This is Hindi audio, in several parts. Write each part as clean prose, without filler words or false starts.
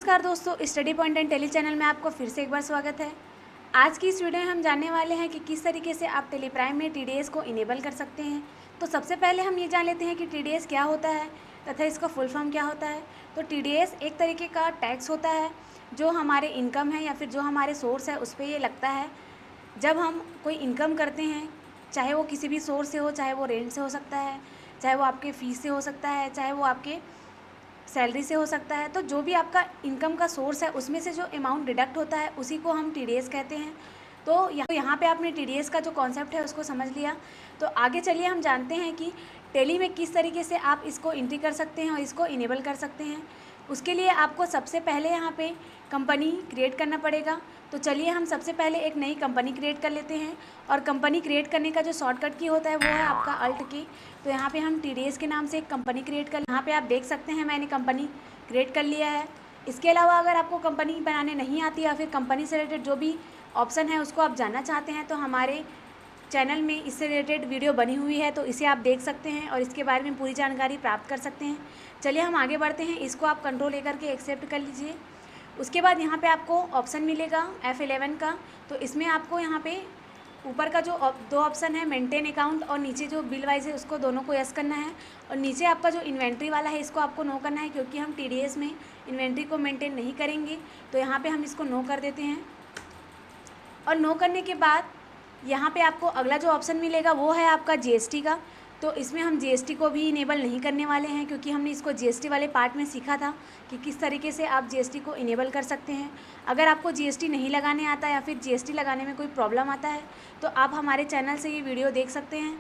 नमस्कार दोस्तों, study point and tele channel में आपको फिर से एक बार स्वागत है। आज की इस वीडियो में हम जानने वाले हैं कि किस तरीके से आप टेली प्राइम में टीडीएस को इनेबल कर सकते हैं। तो सबसे पहले हम ये जान लेते हैं कि टीडीएस क्या होता है तथा इसका फुल फॉर्म क्या होता है। तो टीडीएस एक तरीके का टैक्स होता है जो हमारे इनकम है या फिर जो हमारे सोर्स है उस पर ये लगता है। जब हम कोई इनकम करते हैं, चाहे वो किसी भी सोर्स से हो, चाहे वो रेंट से हो सकता है, चाहे वो आपके फ़ीस से हो सकता है, चाहे वो आपके सैलरी से हो सकता है, तो जो भी आपका इनकम का सोर्स है उसमें से जो अमाउंट डिडक्ट होता है उसी को हम टीडीएस कहते हैं। तो यहाँ पे आपने टीडीएस का जो कॉन्सेप्ट है उसको समझ लिया। तो आगे चलिए हम जानते हैं कि टेली में किस तरीके से आप इसको एंट्री कर सकते हैं और इसको इनेबल कर सकते हैं। उसके लिए आपको सबसे पहले यहाँ पे कंपनी क्रिएट करना पड़ेगा। तो चलिए हम सबसे पहले एक नई कंपनी क्रिएट कर लेते हैं। और कंपनी क्रिएट करने का जो शॉर्टकट की होता है वो है आपका अल्ट की। तो यहाँ पे हम टीडीएस के नाम से एक कंपनी क्रिएट कर, यहाँ पे आप देख सकते हैं मैंने कंपनी क्रिएट कर लिया है। इसके अलावा अगर आपको कंपनी बनाने नहीं आती या फिर कंपनी से रिलेटेड जो भी ऑप्शन है उसको आप जानना चाहते हैं तो हमारे चैनल में इससे रिलेटेड वीडियो बनी हुई है, तो इसे आप देख सकते हैं और इसके बारे में पूरी जानकारी प्राप्त कर सकते हैं। चलिए हम आगे बढ़ते हैं। इसको आप कंट्रोल लेकर के एक्सेप्ट कर लीजिए। उसके बाद यहाँ पे आपको ऑप्शन मिलेगा F11 का। तो इसमें आपको यहाँ पे ऊपर का जो दो ऑप्शन है मेंटेन अकाउंट और नीचे जो बिल वाइज है उसको दोनों को यस करना है। और नीचे आपका जो इन्वेंट्री वाला है इसको आपको नो करना है, क्योंकि हम टीडीएस में इन्वेंट्री को मेंटेन नहीं करेंगे। तो यहाँ पे हम इसको नो कर देते हैं। और नो करने के बाद यहाँ पे आपको अगला जो ऑप्शन मिलेगा वो है आपका जीएसटी का। तो इसमें हम जीएसटी को भी इनेबल नहीं करने वाले हैं, क्योंकि हमने इसको जीएसटी वाले पार्ट में सीखा था कि किस तरीके से आप जीएसटी को इनेबल कर सकते हैं। अगर आपको जीएसटी नहीं लगाने आता या फिर जीएसटी लगाने में कोई प्रॉब्लम आता है तो आप हमारे चैनल से ये वीडियो देख सकते हैं,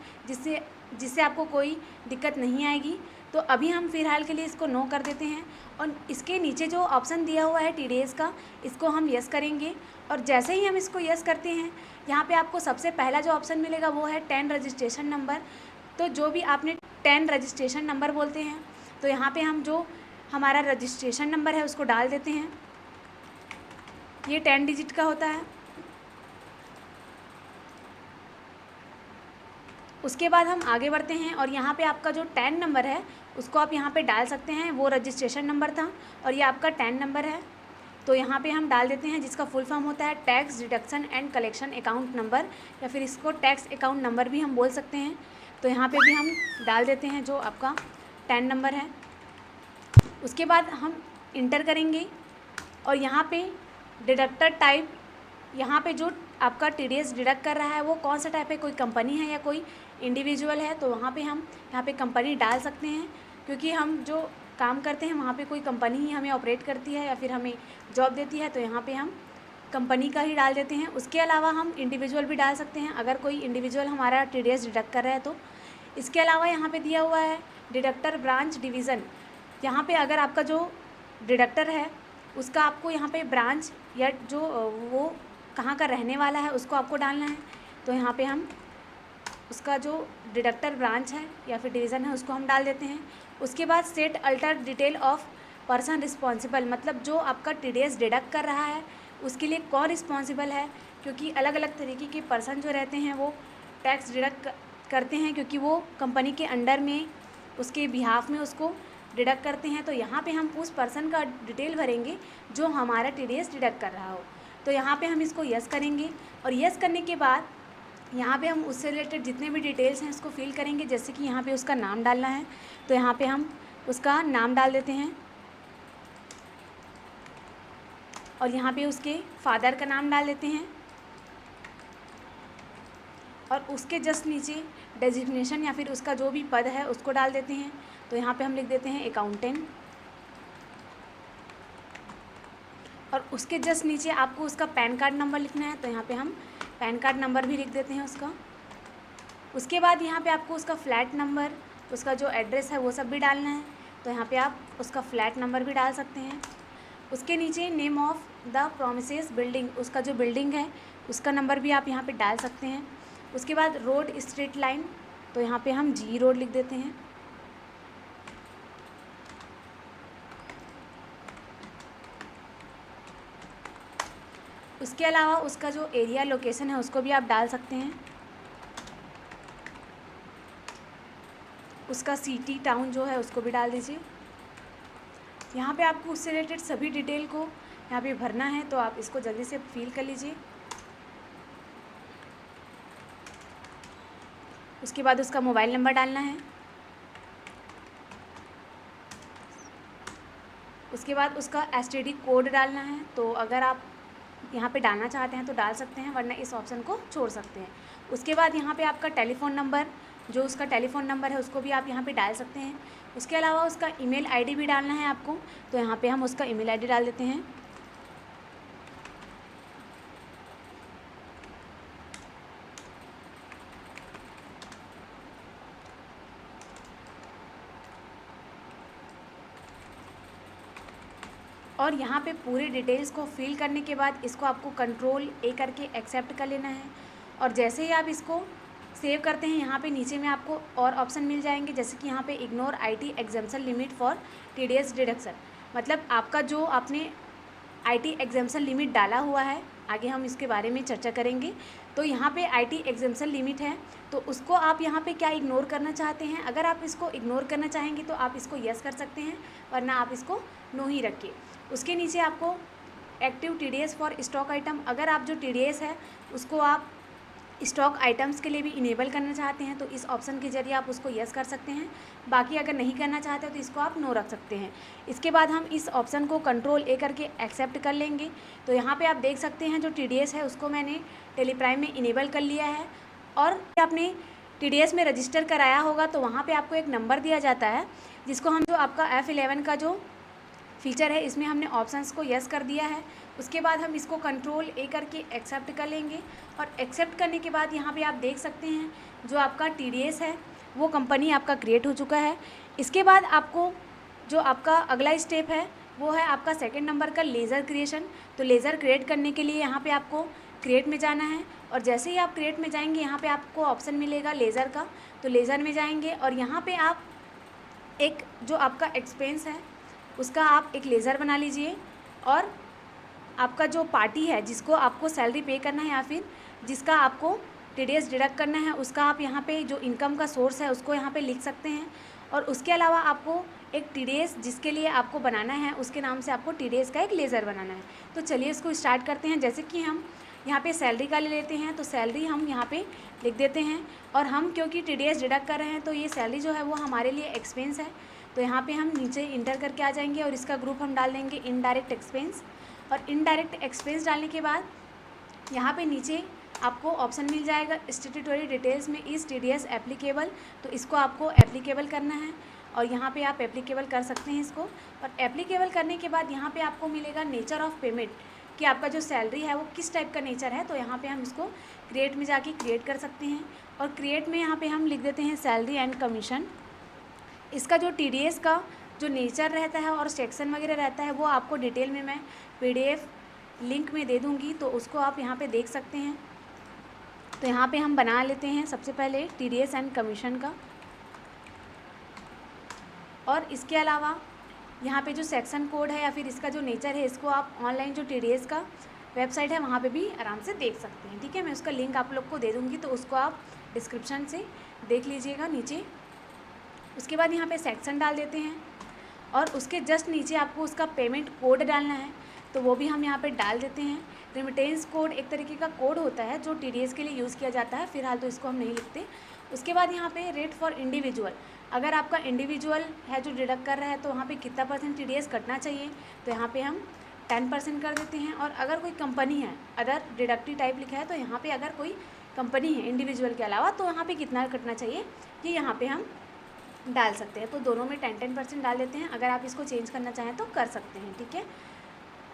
जिससे आपको कोई दिक्कत नहीं आएगी। तो अभी हम फ़िलहाल के लिए इसको नो कर देते हैं। और इसके नीचे जो ऑप्शन दिया हुआ है टीडीएस का, इसको हम यस करेंगे। और जैसे ही हम इसको यस करते हैं, यहाँ पे आपको सबसे पहला जो ऑप्शन मिलेगा वो है 10 रजिस्ट्रेशन नंबर। तो जो भी आपने 10 रजिस्ट्रेशन नंबर बोलते हैं, तो यहाँ पे हम जो हमारा रजिस्ट्रेशन नंबर है उसको डाल देते हैं। ये 10 डिजिट का होता है। उसके बाद हम आगे बढ़ते हैं और यहाँ पे आपका जो 10 नंबर है उसको आप यहाँ पे डाल सकते हैं। वो रजिस्ट्रेशन नंबर था और ये आपका 10 नंबर है। तो यहाँ पे हम डाल देते हैं, जिसका फुल फॉर्म होता है tax deduction and collection account number, या फिर इसको टैक्स अकाउंट नंबर भी हम बोल सकते हैं। तो यहाँ पे भी हम डाल देते हैं जो आपका 10 नंबर है। उसके बाद हम इंटर करेंगे और यहाँ पे डिडक्टर टाइप, यहाँ पे जो आपका टीडीएस डिडक्ट कर रहा है वो कौन सा टाइप है, कोई कंपनी है या कोई इंडिविजुअल है। तो वहाँ पे हम यहाँ पे कंपनी डाल सकते हैं, क्योंकि हम जो काम करते हैं वहाँ पे कोई कंपनी ही हमें ऑपरेट करती है या फिर हमें जॉब देती है। तो यहाँ पे हम कंपनी का ही डाल देते हैं। उसके अलावा हम इंडिविजुअल भी डाल सकते हैं अगर कोई इंडिविजुअल हमारा टीडीएस डिडक्ट कर रहा है तो। इसके अलावा यहाँ पे दिया हुआ है डिडक्टर ब्रांच डिवीज़न। यहाँ पे अगर आपका जो डिडक्टर है उसका आपको यहाँ पे ब्रांच या जो वो कहाँ का रहने वाला है उसको आपको डालना है। तो यहाँ पे हम उसका जो डिडक्टर ब्रांच है या फिर डिवीज़न है उसको हम डाल देते हैं। उसके बाद set alter detail of person responsible, मतलब जो आपका टीडीएस डिडक्ट कर रहा है उसके लिए कौन रिस्पॉन्सिबल है, क्योंकि अलग अलग तरीके के पर्सन जो रहते हैं वो टैक्स डिडक्ट करते हैं, क्योंकि वो कंपनी के अंडर में उसके बिहाफ में उसको डिडक्ट करते हैं। तो यहाँ पे हम उस पर्सन का डिटेल भरेंगे जो हमारा टीडीएस डिडक्ट कर रहा हो। तो यहाँ पे हम इसको यस करेंगे और यस करने के बाद यहाँ पे हम उससे रिलेटेड जितने भी डिटेल्स हैं उसको फिल करेंगे। जैसे कि यहाँ पे उसका नाम डालना है तो यहाँ पे हम उसका नाम डाल देते हैं और यहाँ पे उसके फादर का नाम डाल देते हैं और उसके जस्ट नीचे डेजिग्नेशन या फिर उसका जो भी पद है उसको डाल देते हैं। तो यहाँ पे हम लिख देते हैं अकाउंटेंट। और उसके जस्ट नीचे आपको उसका पैन कार्ड नंबर लिखना है, तो यहाँ पे हम पैन कार्ड नंबर भी लिख देते हैं उसका। उसके बाद यहाँ पे आपको उसका फ्लैट नंबर, उसका जो एड्रेस है वो सब भी डालना है। तो यहाँ पे आप उसका फ्लैट नंबर भी डाल सकते हैं। उसके नीचे name of the promises building, उसका जो बिल्डिंग है उसका नंबर भी आप यहाँ पे डाल सकते हैं। उसके बाद रोड स्ट्रीट लाइन, तो यहाँ पे हम जी रोड लिख देते हैं। उसके अलावा उसका जो एरिया लोकेशन है उसको भी आप डाल सकते हैं। उसका सिटी टाउन जो है उसको भी डाल दीजिए। यहाँ पे आपको उससे रिलेटेड सभी डिटेल को यहाँ पे भरना है, तो आप इसको जल्दी से फिल कर लीजिए। उसके बाद उसका मोबाइल नंबर डालना है। उसके बाद उसका एसटीडी कोड डालना है। तो अगर आप यहाँ पे डालना चाहते हैं तो डाल सकते हैं, वरना इस ऑप्शन को छोड़ सकते हैं। उसके बाद यहाँ पे आपका टेलीफ़ोन नंबर, जो उसका टेलीफ़ोन नंबर है उसको भी आप यहाँ पे डाल सकते हैं। उसके अलावा उसका ईमेल आईडी भी डालना है आपको, तो यहाँ पे हम उसका ईमेल आईडी डाल देते हैं। और यहाँ पे पूरे डिटेल्स को फिल करने के बाद इसको आपको कंट्रोल ए करके एक्सेप्ट कर लेना है। और जैसे ही आप इसको सेव करते हैं, यहाँ पे नीचे में आपको और ऑप्शन मिल जाएंगे, जैसे कि यहाँ पे ignore IT exemption limit for TDS deduction. मतलब आपका जो आपने आईटी एग्जाम्पशन लिमिट डाला हुआ है, आगे हम इसके बारे में चर्चा करेंगे। तो यहाँ पे आईटी एग्जाम्पशन लिमिट है, तो उसको आप यहाँ पे क्या इग्नोर करना चाहते हैं। अगर आप इसको इग्नोर करना चाहेंगे तो आप इसको यस कर सकते हैं, वरना आप इसको नो ही रखिए। उसके नीचे आपको active TDS for stock item, अगर आप जो टीडीएस है उसको आप स्टॉक आइटम्स के लिए भी इनेबल करना चाहते हैं तो इस ऑप्शन के जरिए आप उसको यस कर सकते हैं। बाकी अगर नहीं करना चाहते तो इसको आप नो रख सकते हैं। इसके बाद हम इस ऑप्शन को कंट्रोल ए करके एक्सेप्ट कर लेंगे। तो यहाँ पे आप देख सकते हैं जो टीडीएस है उसको मैंने टेलीप्राइम में इनेबल कर लिया है। और आपने टीडीएस में रजिस्टर कराया होगा तो वहाँ पर आपको एक नंबर दिया जाता है, जिसको हम जो आपका F11 का जो फीचर है इसमें हमने ऑप्शंस को यस कर दिया है। उसके बाद हम इसको कंट्रोल ए करके एक्सेप्ट कर लेंगे। और एक्सेप्ट करने के बाद यहाँ पे आप देख सकते हैं जो आपका टीडीएस है वो कंपनी आपका क्रिएट हो चुका है। इसके बाद आपको जो आपका अगला स्टेप है वो है आपका सेकंड नंबर का लेज़र क्रिएशन। तो लेज़र क्रिएट करने के लिए यहाँ पे आपको क्रिएट में जाना है। और जैसे ही आप क्रिएट में जाएंगे यहाँ पे आपको ऑप्शन मिलेगा लेज़र का, तो लेज़र में जाएंगे और यहाँ पे आप एक जो आपका एक्सपेंस है उसका आप एक लेज़र बना लीजिए। और आपका जो पार्टी है जिसको आपको सैलरी पे करना है या फिर जिसका आपको टीडीएस डिडक्ट करना है, उसका आप यहाँ पे जो इनकम का सोर्स है उसको यहाँ पे लिख सकते हैं। और उसके अलावा आपको एक टीडीएस जिसके लिए आपको बनाना है उसके नाम से आपको टीडीएस का एक लेज़र बनाना है। तो चलिए इसको स्टार्ट करते हैं। जैसे कि हम यहाँ पे सैलरी का ले लेते हैं, तो सैलरी हम यहाँ पे लिख देते हैं। और हम क्योंकि टीडीएस डिडक्ट कर रहे हैं तो ये सैलरी जो है वो हमारे लिए एक्सपेंस है, तो यहाँ पे हम नीचे इंटर करके आ जाएंगे और इसका ग्रुप हम डाल देंगे इनडायरेक्ट एक्सपेंस। और इनडायरेक्ट एक्सपेंस डालने के बाद यहाँ पे नीचे आपको ऑप्शन मिल जाएगा स्टैट्यूटरी डिटेल्स में इस टीडीएस एप्लीकेबल, तो इसको आपको एप्लीकेबल करना है। और यहाँ पे आप एप्लीकेबल कर सकते हैं इसको। और एप्लीकेबल करने के बाद यहाँ पे आपको मिलेगा नेचर ऑफ पेमेंट, कि आपका जो सैलरी है वो किस टाइप का नेचर है। तो यहाँ पे हम इसको क्रिएट में जाके क्रिएट कर सकते हैं। और क्रिएट में यहाँ पे हम लिख देते हैं सैलरी एंड कमीशन। इसका जो टीडीएस का जो नेचर रहता है और सेक्शन वगैरह रहता है वो आपको डिटेल में मैं पीडीएफ लिंक में दे दूँगी, तो उसको आप यहाँ पे देख सकते हैं। तो यहाँ पे हम बना लेते हैं सबसे पहले टीडीएस एंड कमीशन का। और इसके अलावा यहाँ पे जो सेक्शन कोड है या फिर इसका जो नेचर है इसको आप ऑनलाइन जो टीडीएस का वेबसाइट है वहाँ पे भी आराम से देख सकते हैं। ठीक है, मैं उसका लिंक आप लोग को दे दूँगी, तो उसको आप डिस्क्रिप्शन से देख लीजिएगा नीचे। उसके बाद यहाँ पे सेक्शन डाल देते हैं और उसके जस्ट नीचे आपको उसका पेमेंट कोड डालना है, तो वो भी हम यहाँ पे डाल देते हैं। रेमिटेंस कोड एक तरीके का कोड होता है जो टीडीएस के लिए यूज़ किया जाता है, फिलहाल तो इसको हम नहीं लिखते। उसके बाद यहाँ पे रेट फॉर इंडिविजुअल, अगर आपका इंडिविजुअल है जो डिडक्ट कर रहा है तो वहाँ पे कितना % टीडीएस कटना चाहिए, तो यहाँ पे हम 10% कर देते हैं। और अगर कोई कंपनी है, अदर डिडक्टिव टाइप लिखा है, तो यहाँ पे अगर कोई कंपनी है इंडिविजुअल के अलावा तो यहाँ पे कितना कटना चाहिए ये यहाँ पे हम डाल सकते हैं। तो दोनों में 10% डाल देते हैं। अगर आप इसको चेंज करना चाहें तो कर सकते हैं। ठीक है,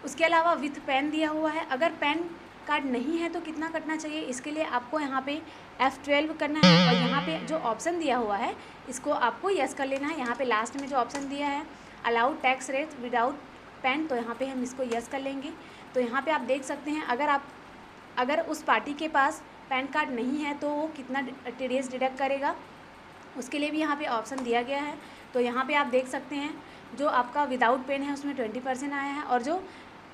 उसके अलावा विथ पेन दिया हुआ है, अगर पेन कार्ड नहीं है तो कितना कटना चाहिए, इसके लिए आपको यहाँ पे F12 करना है। और यहाँ पे जो ऑप्शन दिया हुआ है इसको आपको यस कर लेना है। यहाँ पे लास्ट में जो ऑप्शन दिया है allow tax rate without PAN, तो यहाँ पे हम इसको यस कर लेंगे। तो यहाँ पे आप देख सकते हैं अगर उस पार्टी के पास पैन कार्ड नहीं है तो वो कितना टीडीएस डिडक्ट करेगा, उसके लिए भी यहाँ पे ऑप्शन दिया गया है। तो यहाँ पे आप देख सकते हैं जो आपका विदाउट पेन है उसमें 20% आया है और जो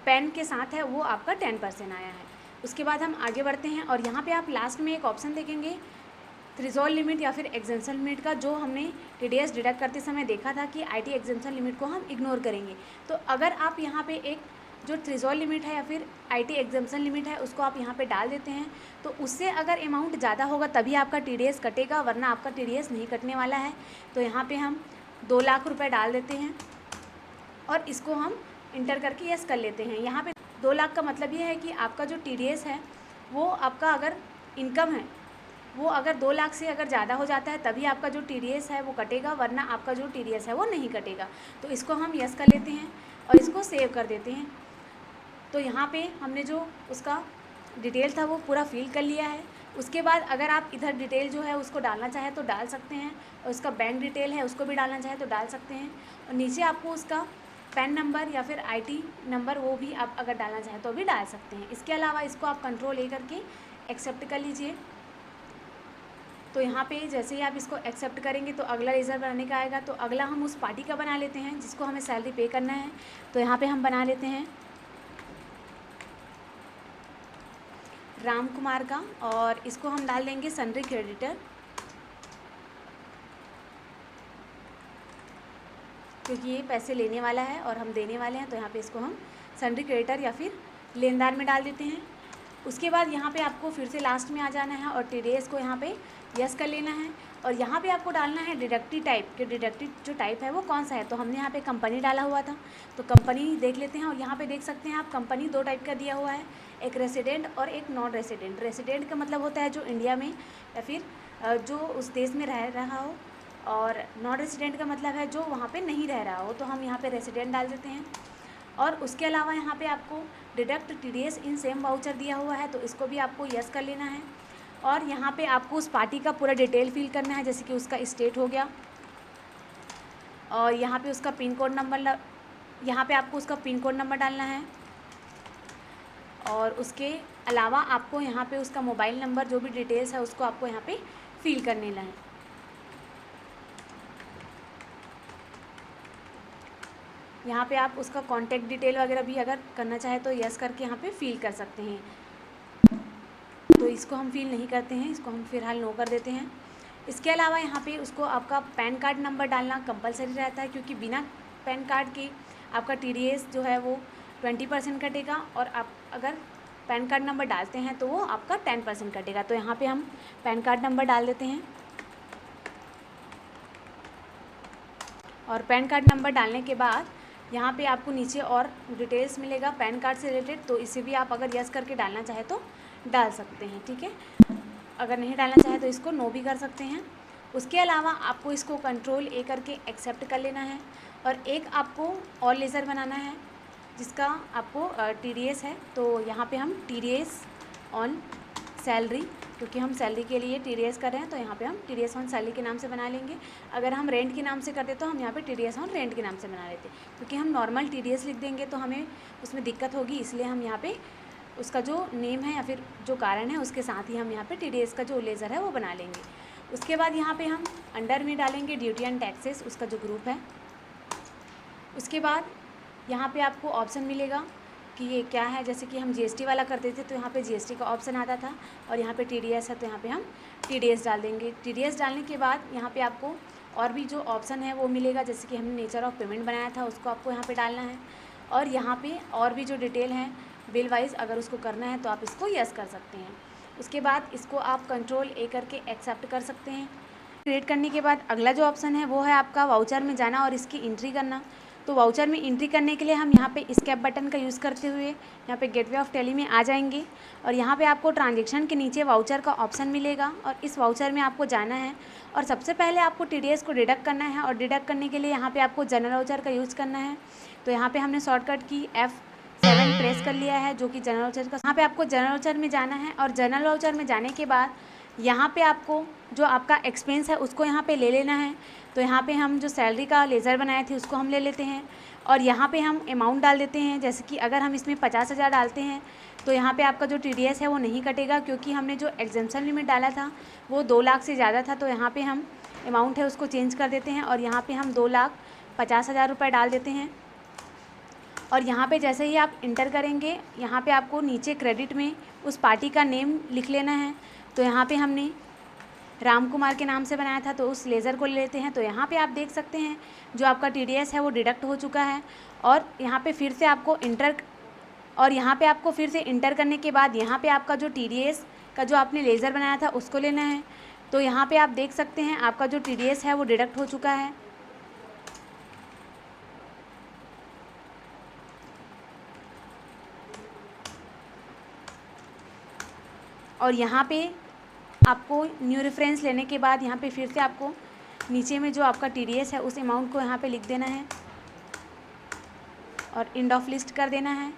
पेन के साथ है वो आपका 10% आया है। उसके बाद हम आगे बढ़ते हैं और यहाँ पे आप लास्ट में एक ऑप्शन देखेंगे थ्रेशोल्ड लिमिट या फिर एग्जेम्पशन लिमिट का जो हमने टीडीएस डिडक्ट करते समय देखा था कि आईटी एग्जेम्पशन लिमिट को हम इग्नोर करेंगे। तो अगर आप यहाँ पे एक जो थ्रेशोल्ड लिमिट है या फिर आईटी एग्जेम्पशन लिमिट है उसको आप यहाँ पे डाल देते हैं, तो उससे अगर अमाउंट ज़्यादा होगा तभी आपका टीडीएस कटेगा, वरना आपका टीडीएस नहीं कटने वाला है। तो यहाँ पे हम 2 लाख रुपए डाल देते हैं और इसको हम इंटर करके यस कर लेते हैं। यहाँ पे 2 लाख का मतलब ये है कि आपका जो टीडीएस है वो आपका अगर इनकम है वो अगर 2 लाख से अगर ज़्यादा हो जाता है तभी आपका जो टीडीएस है वो कटेगा, वरना आपका जो टीडीएस है वो नहीं कटेगा। तो इसको हम यस कर लेते हैं और इसको सेव कर देते हैं। तो यहाँ पे हमने जो उसका डिटेल था वो पूरा फिल कर लिया है। उसके बाद अगर आप इधर डिटेल जो है उसको डालना चाहें तो डाल सकते हैं, और उसका बैंक डिटेल है उसको भी डालना चाहें तो डाल सकते हैं, और नीचे आपको उसका पैन नंबर या फिर आईटी नंबर वो भी आप अगर डालना चाहें तो भी डाल सकते हैं। इसके अलावा इसको आप कंट्रोल ए करके एक्सेप्ट कर लीजिए। तो यहाँ पे जैसे ही आप इसको एक्सेप्ट करेंगे तो अगला रिजल्ट बनाने का आएगा। तो अगला हम उस पार्टी का बना लेते हैं जिसको हमें सैलरी पे करना है। तो यहाँ पे हम बना लेते हैं राम कुमार का, और इसको हम डाल देंगे सन्ड्री क्रेडिटर, क्योंकि ये पैसे लेने वाला है और हम देने वाले हैं। तो यहाँ पे इसको हम सन्ड्री क्रेडिटर या फिर लेनदार में डाल देते हैं। उसके बाद यहाँ पे आपको फिर से लास्ट में आ जाना है और टीडीएस को यहाँ पे यस कर लेना है, और यहाँ पे आपको डालना है डिडक्टिव टाइप कि डिडक्टिव जो टाइप है वो कौन सा है। तो हमने यहाँ पे कंपनी डाला हुआ था, तो कंपनी देख लेते हैं। और यहाँ पे देख सकते हैं आप कंपनी 2 टाइप का दिया हुआ है, एक रेसिडेंट और एक नॉन रेसिडेंट। रेसिडेंट का मतलब होता है जो इंडिया में या फिर जो उस देश में रह रहा हो, और नॉन रेसिडेंट का मतलब है जो वहाँ पे नहीं रह रहा हो। तो हम यहाँ पे रेसिडेंट डाल देते हैं। और उसके अलावा यहाँ पे आपको deduct TDS in same voucher दिया हुआ है, तो इसको भी आपको यस कर लेना है। और यहाँ पे आपको उस पार्टी का पूरा डिटेल फिल करना है, जैसे कि उसका स्टेट हो गया, और यहाँ पे उसका पिन कोड नंबर, यहाँ पे आपको उसका पिन कोड नंबर डालना है। और उसके अलावा आपको यहाँ पे उसका मोबाइल नंबर जो भी डिटेल्स है उसको आपको यहाँ पे फिल करने है। यहाँ पे आप उसका कॉन्टैक्ट डिटेल वगैरह भी अगर करना चाहे तो यस करके यहाँ पे फिल कर सकते हैं। तो इसको हम फिल नहीं करते हैं, इसको हम फ़िलहाल नो कर देते हैं। इसके अलावा यहाँ पे उसको आपका पैन कार्ड नंबर डालना कंपलसरी रहता है, क्योंकि बिना पैन कार्ड के आपका टीडीएस जो है वो 20% कटेगा, और आप अगर पैन कार्ड नंबर डालते हैं तो वो आपका 10% कटेगा। तो यहाँ पे हम पैन कार्ड नंबर डाल देते हैं, और पैन कार्ड नंबर डालने के बाद यहाँ पे आपको नीचे और डिटेल्स मिलेगा पैन कार्ड से रिलेटेड, तो इसे भी आप अगर यस करके डालना चाहे तो डाल सकते हैं, ठीक है। अगर नहीं डालना चाहे तो इसको नो भी कर सकते हैं। उसके अलावा आपको इसको कंट्रोल ए करके एक्सेप्ट कर लेना है, और एक आपको और लेज़र बनाना है जिसका आपको टीडीएस है। तो यहाँ पे हम टीडीएस ऑन सैलरी, क्योंकि हम सैलरी के लिए टीडीएस कर रहे हैं तो यहाँ पे हम टीडीएस ऑन सैलरी के नाम से बना लेंगे। अगर हम रेंट के नाम से करते तो हम यहाँ पे टीडीएस ऑन रेंट के नाम से बना लेते, क्योंकि हम नॉर्मल टीडीएस लिख देंगे तो हमें उसमें दिक्कत होगी, इसलिए हम यहाँ पे उसका जो नेम है या फिर जो कारण है उसके साथ ही हम यहाँ पे टीडीएस का जो लेज़र है वो बना लेंगे। उसके बाद यहाँ पे हम अंडर में डालेंगे ड्यूटी एंड टैक्सेस, उसका जो ग्रुप है। उसके बाद यहाँ पे आपको ऑप्शन मिलेगा कि ये क्या है, जैसे कि हम जीएसटी वाला करते थे तो यहाँ पे जीएसटी का ऑप्शन आता था, और यहाँ पे टीडीएस है तो यहाँ पे हम टीडीएस डाल देंगे। टीडीएस डालने के बाद यहाँ पे आपको और भी जो ऑप्शन है वो मिलेगा, जैसे कि हमने नेचर ऑफ पेमेंट बनाया था उसको आपको यहाँ पे डालना है, और यहाँ पे और भी जो डिटेल है बिल वाइज अगर उसको करना है तो आप इसको यस कर सकते हैं। उसके बाद इसको आप कंट्रोल ए करके एक्सेप्ट कर सकते हैं। क्रिएट करने के बाद अगला जो ऑप्शन है वो है आपका वाउचर में जाना और इसकी एंट्री करना। तो वाउचर में एंट्री करने के लिए हम यहाँ पे स्कैप बटन का यूज़ करते हुए यहाँ पे गेटवे ऑफ टेली में आ जाएंगे, और यहाँ पे आपको ट्रांजैक्शन के नीचे वाउचर का ऑप्शन मिलेगा, और इस वाउचर में आपको जाना है और सबसे पहले आपको टीडीएस को डिडक्ट करना है। और डिडक्ट करने के लिए यहाँ पे आपको जनरल वाउचर का यूज़ करना है। तो यहाँ पे हमने शॉर्टकट की F7 प्रेस कर लिया है, जो कि जनरल वाउचर का। यहाँ पे आपको जनरल वाउचर में जाना है, और जनरल वाउचर में जाने के बाद यहाँ पे आपको जो आपका एक्सपेंस है उसको यहाँ पे ले लेना है। तो यहाँ पे हम जो सैलरी का लेज़र बनाए थे उसको हम ले लेते हैं, और यहाँ पे हम अमाउंट डाल देते हैं। जैसे कि अगर हम इसमें 50,000 डालते हैं तो यहाँ पे आपका जो टीडीएस है वो नहीं कटेगा, क्योंकि हमने जो एग्जेम्पशन लिमिट डाला था वो 2 लाख से ज़्यादा था। तो यहाँ पे हम अमाउंट है उसको चेंज कर देते हैं, और यहाँ पे हम 2,50,000 रुपये डाल देते हैं। और यहाँ पे जैसे ही आप इंटर करेंगे यहाँ पे आपको नीचे क्रेडिट में उस पार्टी का नेम लिख लेना है। तो यहाँ पे हमने राम कुमार के नाम से बनाया था, तो उस लेज़र को ले लेते हैं। तो यहाँ पे आप देख सकते हैं जो आपका TDS है वो डिडक्ट हो चुका है। और यहाँ पे फिर से आपको इंटर करने के बाद यहाँ पे आपका जो TDS का जो आपने लेज़र बनाया था उसको लेना है। तो यहाँ पे आप देख सकते हैं आपका जो TDS है वो डिडक्ट हो चुका है। और यहाँ पे आपको न्यू रेफरेंस लेने के बाद यहाँ पे फिर से आपको नीचे में जो आपका TDS है उस अमाउंट को यहाँ पे लिख देना है और एंड ऑफ लिस्ट कर देना है।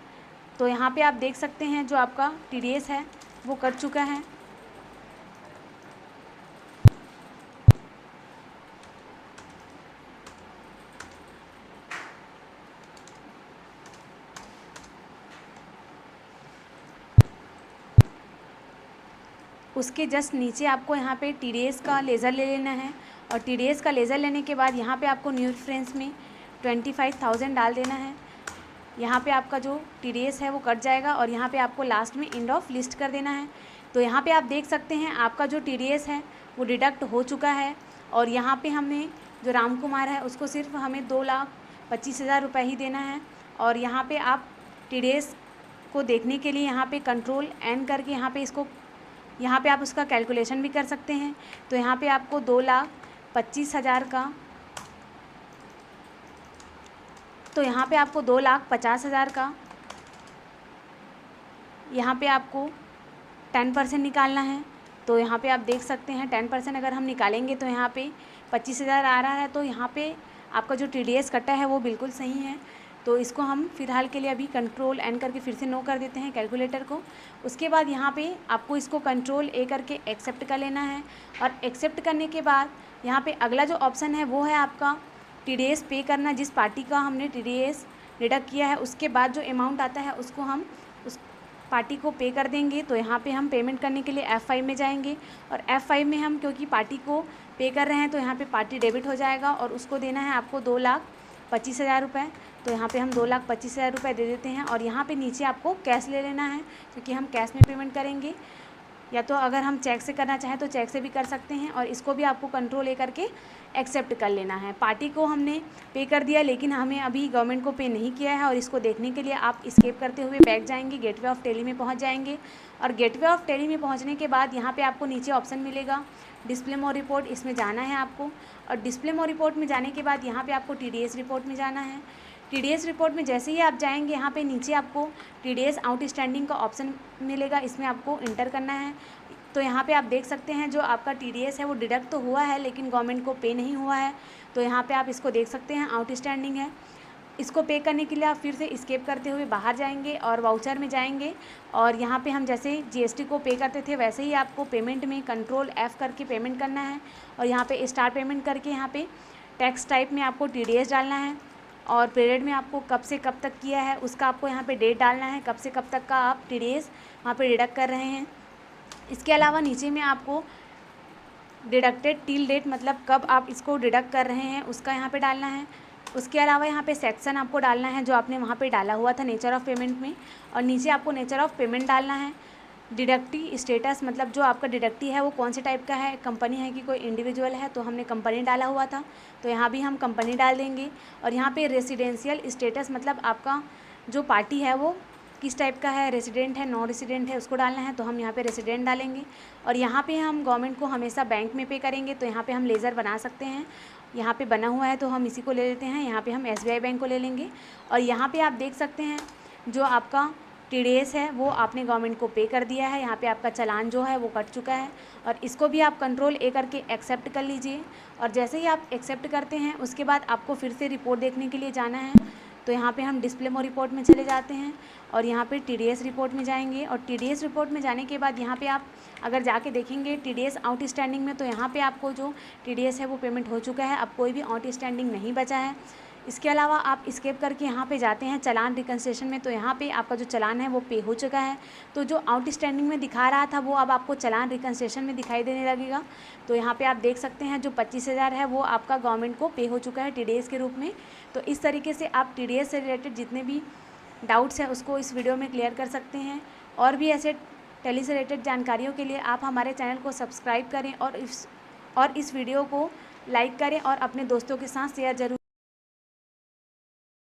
तो यहाँ पे आप देख सकते हैं जो आपका TDS है वो कट चुका है। उसके जस्ट नीचे आपको यहाँ पे TDS का लेज़र ले लेना है। और TDS का लेज़र लेने के बाद यहाँ पे आपको न्यू रेफरेंस में 25,000 डाल देना है। यहाँ पे आपका जो TDS है वो कट जाएगा और यहाँ पे आपको लास्ट में एंड ऑफ लिस्ट कर देना है। तो यहाँ पे आप देख सकते हैं आपका जो TDS है वो डिडक्ट हो चुका है। और यहाँ पे हमने जो राम कुमार है उसको सिर्फ हमें 2,25,000 रुपये ही देना है। और यहाँ पे आप TDS को देखने के लिए यहाँ पे कंट्रोल N करके यहाँ पे आप उसका कैलकुलेशन भी कर सकते हैं। तो यहाँ पे आपको 2,25,000 का, तो यहाँ पे आपको 2,50,000 का यहाँ पे आपको 10% निकालना है। तो यहाँ पे आप देख सकते हैं 10% अगर हम निकालेंगे तो यहाँ पे 25,000 आ रहा है। तो यहाँ पे आपका जो TDS कटा है वो बिल्कुल सही है। तो इसको हम फ़िलहाल के लिए अभी कंट्रोल N करके फिर से नो कर देते हैं कैलकुलेटर को। उसके बाद यहाँ पे आपको इसको कंट्रोल A करके एक्सेप्ट कर लेना है। और एक्सेप्ट करने के बाद यहाँ पे अगला जो ऑप्शन है वो है आपका TDS पे करना। जिस पार्टी का हमने TDS डिडक्ट किया है उसके बाद जो अमाउंट आता है उसको हम उस पार्टी को पे कर देंगे। तो यहाँ पे हम पेमेंट करने के लिए F5 में जाएंगे और F5 में हम क्योंकि पार्टी को पे कर रहे हैं तो यहाँ पे पार्टी डेबिट हो जाएगा और उसको देना है आपको 2,25,000 रुपये। तो यहाँ पे हम 2,25,000 रुपये दे देते हैं। और यहाँ पे नीचे आपको कैश ले लेना है क्योंकि हम कैश में पेमेंट करेंगे, या तो अगर हम चेक से करना चाहें तो चेक से भी कर सकते हैं। और इसको भी आपको कंट्रोल A करके एक्सेप्ट कर लेना है। पार्टी को हमने पे कर दिया लेकिन हमें अभी गवर्नमेंट को पे नहीं किया है। और इसको देखने के लिए आप एस्केप करते हुए बैक जाएंगे, गेटवे ऑफ टेली में पहुंच जाएंगे। और गेटवे ऑफ टेली में पहुंचने के बाद यहाँ पे आपको नीचे ऑप्शन मिलेगा डिस्प्ले मोर रिपोर्ट, इसमें जाना है आपको। और डिस्प्ले मोर रिपोर्ट में जाने के बाद यहाँ पर आपको TDS रिपोर्ट में जाना है। TDS रिपोर्ट में जैसे ही आप जाएंगे यहाँ पे नीचे आपको TDS आउटस्टैंडिंग का ऑप्शन मिलेगा, इसमें आपको इंटर करना है। तो यहाँ पे आप देख सकते हैं जो आपका TDS है वो डिडक्ट तो हुआ है लेकिन गवर्नमेंट को पे नहीं हुआ है। तो यहाँ पे आप इसको देख सकते हैं आउटस्टैंडिंग है। इसको पे करने के लिए आप फिर से एस्केप करते हुए बाहर जाएंगे और वाउचर में जाएंगे। और यहाँ पे हम जैसे GST को पे करते थे वैसे ही आपको पेमेंट में कंट्रोल F करके पेमेंट करना है। और यहाँ पे स्टार पेमेंट करके यहाँ पे टैक्स टाइप में आपको TDS डालना है। और पीरियड में आपको कब से कब तक किया है उसका आपको यहाँ पे डेट डालना है, कब से कब तक का आप TDS वहाँ पे डिडक्ट कर रहे हैं। इसके अलावा नीचे में आपको डिडक्टेड टिल डेट मतलब कब आप इसको डिडक्ट कर रहे हैं उसका यहाँ पे डालना है। उसके अलावा यहाँ पे सेक्शन आपको डालना है जो आपने वहाँ पे डाला हुआ था नेचर ऑफ़ पेमेंट में। और नीचे आपको नेचर ऑफ़ पेमेंट डालना है। डिडक्टी स्टेटस मतलब जो आपका डिडक्टी है वो कौन से टाइप का है, कंपनी है कि कोई इंडिविजुअल है, तो हमने कंपनी डाला हुआ था तो यहाँ भी हम कंपनी डाल देंगे। और यहाँ पे रेसिडेंशियल स्टेटस मतलब आपका जो पार्टी है वो किस टाइप का है, रेसिडेंट है, नॉन रेसिडेंट है, उसको डालना है। तो हम यहाँ पे रेसिडेंट डालेंगे। और यहाँ पे हम गवर्नमेंट को हमेशा बैंक में पे करेंगे तो यहाँ पे हम लेज़र बना सकते हैं, यहाँ पे बना हुआ है तो हम इसी को ले लेते हैं। यहाँ पे हम SBI बैंक को ले लेंगे। और यहाँ पे आप देख सकते हैं जो आपका TDS है वो आपने गवर्नमेंट को पे कर दिया है। यहाँ पे आपका चालान जो है वो कट चुका है। और इसको भी आप कंट्रोल A करके एक्सेप्ट कर लीजिए। और जैसे ही आप एक्सेप्ट करते हैं उसके बाद आपको फिर से रिपोर्ट देखने के लिए जाना है। तो यहाँ पे हम डिस्प्ले मोर रिपोर्ट में चले जाते हैं और यहाँ पे TDS रिपोर्ट में जाएंगे। और TDS रिपोर्ट में जाने के बाद यहाँ पे आप अगर जाके देखेंगे TDS आउटस्टैंडिंग में तो यहाँ पे आपको जो TDS है वो पेमेंट हो चुका है, अब कोई भी आउटस्टैंडिंग नहीं बचा है। इसके अलावा आप स्केप करके यहाँ पे जाते हैं चालान रिकन्सेशन में, तो यहाँ पे आपका जो चालान है वो पे हो चुका है। तो जो आउटस्टैंडिंग में दिखा रहा था वो अब आपको चालान रिकन्सेशन में दिखाई देने लगेगा। तो यहाँ पे आप देख सकते हैं जो 25,000 है वो आपका गवर्नमेंट को पे हो चुका है TDS के रूप में। तो इस तरीके से आप TDS से रिलेटेड जितने भी डाउट्स हैं उसको इस वीडियो में क्लियर कर सकते हैं। और भी ऐसे टेली से रिलेटेड जानकारियों के लिए आप हमारे चैनल को सब्सक्राइब करें और इस वीडियो को लाइक करें और अपने दोस्तों के साथ शेयर ज़रूर